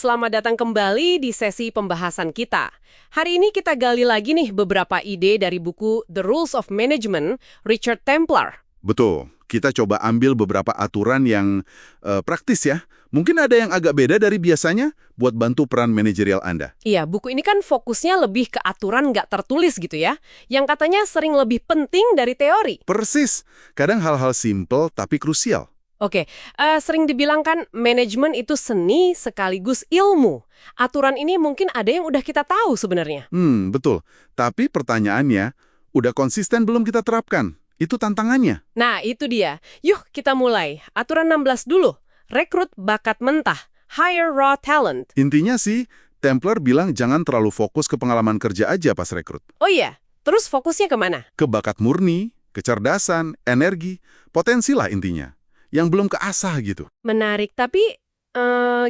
Selamat datang kembali di sesi pembahasan kita. Hari ini kita gali lagi nih beberapa ide dari buku The Rules of Management, Richard Templar. Betul, kita coba ambil beberapa aturan yang praktis ya. Mungkin ada yang agak beda dari biasanya buat bantu peran manajerial Anda. Iya, buku ini kan fokusnya lebih ke aturan nggak tertulis gitu ya, yang katanya sering lebih penting dari teori. Persis, kadang hal-hal simple tapi krusial. Oke, sering dibilang kan manajemen itu seni sekaligus ilmu. Aturan ini mungkin ada yang udah kita tahu sebenarnya. Betul. Tapi pertanyaannya, udah konsisten belum kita terapkan? Itu tantangannya. Nah, itu dia. Yuk kita mulai. Aturan 16 dulu. Rekrut bakat mentah. Hire raw talent. Intinya sih, Templar bilang jangan terlalu fokus ke pengalaman kerja aja pas rekrut. Oh iya, terus fokusnya kemana? Ke bakat murni, kecerdasan, energi, potensi lah intinya. Yang belum keasah gitu. Menarik, tapi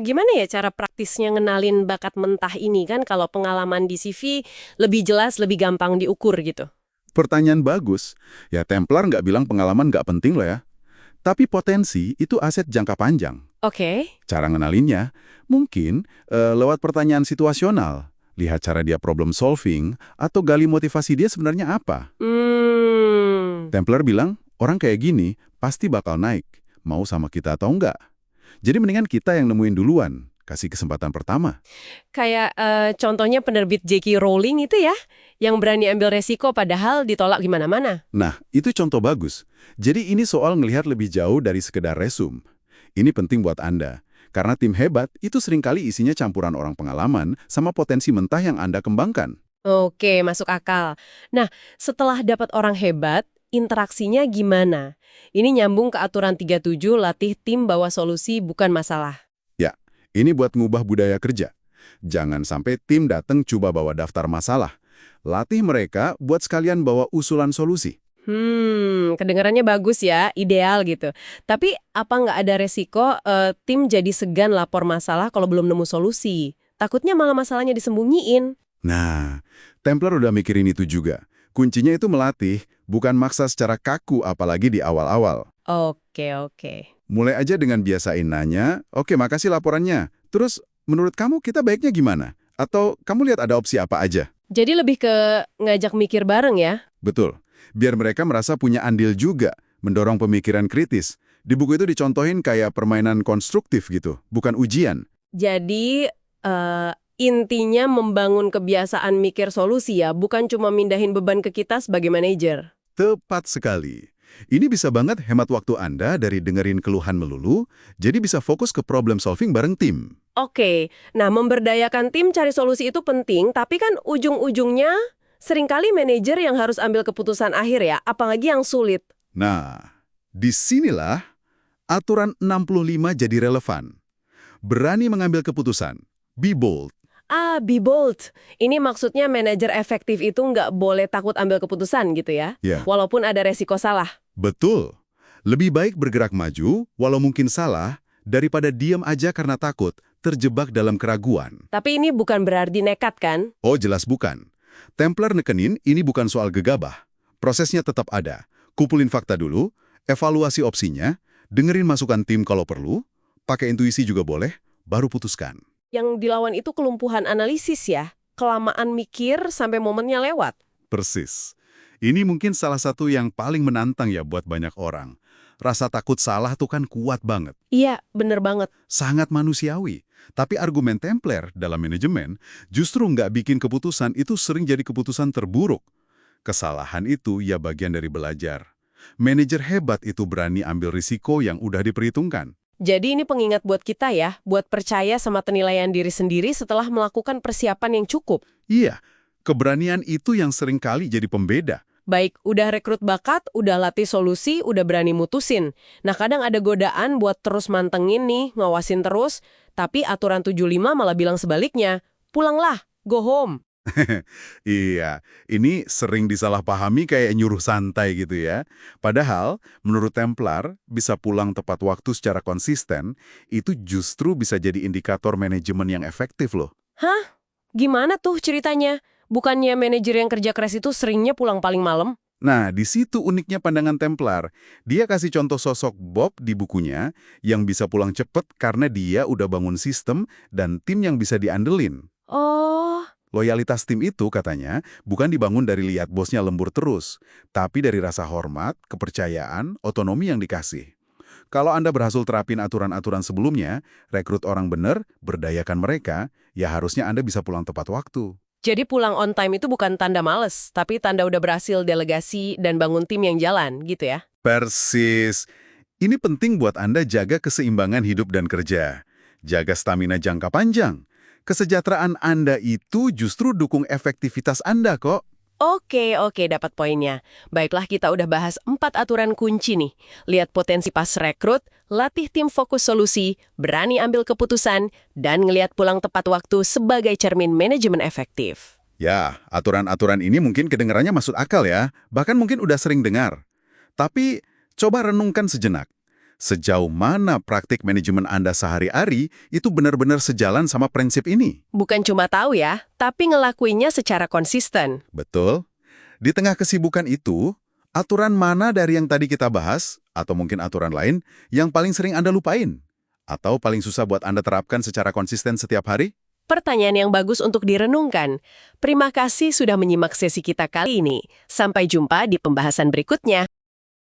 gimana ya cara praktisnya ngenalin bakat mentah ini kan kalau pengalaman di CV lebih jelas, lebih gampang diukur gitu. Pertanyaan bagus. Ya Templar nggak bilang pengalaman nggak penting loh ya. Tapi potensi itu aset jangka panjang. Oke. Cara ngenalinnya, mungkin lewat pertanyaan situasional. Lihat cara dia problem solving, atau gali motivasi dia sebenarnya apa. Templar bilang, orang kayak gini pasti bakal naik. Mau sama kita atau enggak. Jadi mendingan kita yang nemuin duluan, kasih kesempatan pertama. Kayak contohnya penerbit J.K. Rowling itu ya, yang berani ambil resiko padahal ditolak gimana-mana. Nah, itu contoh bagus. Jadi ini soal ngelihat lebih jauh dari sekedar resume. Ini penting buat Anda, karena tim hebat itu seringkali isinya campuran orang pengalaman sama potensi mentah yang Anda kembangkan. Oke, masuk akal. Nah, setelah dapat orang hebat, interaksinya gimana? Ini nyambung ke aturan 37, latih tim bawa solusi bukan masalah. Ya, ini buat ngubah budaya kerja. Jangan sampai tim datang coba bawa daftar masalah. Latih mereka buat sekalian bawa usulan solusi. Kedengarannya bagus ya, ideal gitu. Tapi apa nggak ada resiko tim jadi segan lapor masalah kalau belum nemu solusi? Takutnya malah masalahnya disembunyiin. Nah, Templar udah mikirin itu juga. Kuncinya itu melatih, bukan maksa secara kaku apalagi di awal-awal. Oke. Mulai aja dengan biasain nanya, oke makasih laporannya. Terus, menurut kamu kita baiknya gimana? Atau kamu lihat ada opsi apa aja? Jadi lebih ke ngajak mikir bareng ya? Betul. Biar mereka merasa punya andil juga, mendorong pemikiran kritis. Di buku itu dicontohin kayak permainan konstruktif gitu, bukan ujian. Jadi intinya membangun kebiasaan mikir solusi ya, bukan cuma mindahin beban ke kita sebagai manajer. Tepat sekali. Ini bisa banget hemat waktu Anda dari dengerin keluhan melulu, jadi bisa fokus ke problem solving bareng tim. Oke, nah memberdayakan tim cari solusi itu penting, tapi kan ujung-ujungnya seringkali manajer yang harus ambil keputusan akhir ya, apalagi yang sulit. Nah, disinilah aturan 65 jadi relevan. Berani mengambil keputusan. Be bold. Be bold. Ini maksudnya manajer efektif itu nggak boleh takut ambil keputusan gitu ya? Ya. Walaupun ada resiko salah. Betul. Lebih baik bergerak maju, walau mungkin salah, daripada diam aja karena takut, terjebak dalam keraguan. Tapi ini bukan berarti nekat kan? Oh, jelas bukan. Templar nekenin ini bukan soal gegabah. Prosesnya tetap ada. Kumpulin fakta dulu, evaluasi opsinya, dengerin masukan tim kalau perlu, pakai intuisi juga boleh, baru putuskan. Yang dilawan itu kelumpuhan analisis ya? Kelamaan mikir sampai momennya lewat. Persis. Ini mungkin salah satu yang paling menantang ya buat banyak orang. Rasa takut salah tuh kan kuat banget. Iya, bener banget. Sangat manusiawi. Tapi argumen Templar dalam manajemen justru nggak bikin keputusan itu sering jadi keputusan terburuk. Kesalahan itu ya bagian dari belajar. Manajer hebat itu berani ambil risiko yang udah diperhitungkan. Jadi ini pengingat buat kita ya, buat percaya sama penilaian diri sendiri setelah melakukan persiapan yang cukup. Iya, keberanian itu yang sering kali jadi pembeda. Baik, udah rekrut bakat, udah latih solusi, udah berani mutusin. Nah kadang ada godaan buat terus mantengin nih, ngawasin terus, tapi aturan 75 malah bilang sebaliknya, pulanglah, go home. Iya, ini sering disalahpahami kayak nyuruh santai gitu ya. Padahal, menurut Templar, bisa pulang tepat waktu secara konsisten, itu justru bisa jadi indikator manajemen yang efektif loh. Hah? Gimana tuh ceritanya? Bukannya manajer yang kerja keras itu seringnya pulang paling malam? Nah, di situ uniknya pandangan Templar. Dia kasih contoh sosok Bob di bukunya yang bisa pulang cepat karena dia udah bangun sistem dan tim yang bisa diandelin. Oh, Loyalitas tim itu, katanya, bukan dibangun dari lihat bosnya lembur terus, tapi dari rasa hormat, kepercayaan, otonomi yang dikasih. Kalau Anda berhasil terapin aturan-aturan sebelumnya, rekrut orang benar, berdayakan mereka, ya harusnya Anda bisa pulang tepat waktu. jadi pulang on time itu bukan tanda males, tapi tanda udah berhasil delegasi dan bangun tim yang jalan, gitu ya? Persis. Ini penting buat Anda jaga keseimbangan hidup dan kerja. Jaga stamina jangka panjang. Kesejahteraan Anda itu justru dukung efektivitas Anda kok. Oke, dapat poinnya. Baiklah, kita udah bahas 4 aturan kunci nih. Lihat potensi pas rekrut, latih tim fokus solusi, berani ambil keputusan, dan ngelihat pulang tepat waktu sebagai cermin manajemen efektif. Ya, aturan-aturan ini mungkin kedengarannya masuk akal ya, bahkan mungkin udah sering dengar. Tapi, coba renungkan sejenak. Sejauh mana praktik manajemen Anda sehari-hari itu benar-benar sejalan sama prinsip ini? Bukan cuma tahu ya, tapi ngelakuinnya secara konsisten. Betul. Di tengah kesibukan itu, aturan mana dari yang tadi kita bahas, atau mungkin aturan lain, yang paling sering Anda lupain? Atau paling susah buat Anda terapkan secara konsisten setiap hari? Pertanyaan yang bagus untuk direnungkan. Terima kasih sudah menyimak sesi kita kali ini. Sampai jumpa di pembahasan berikutnya.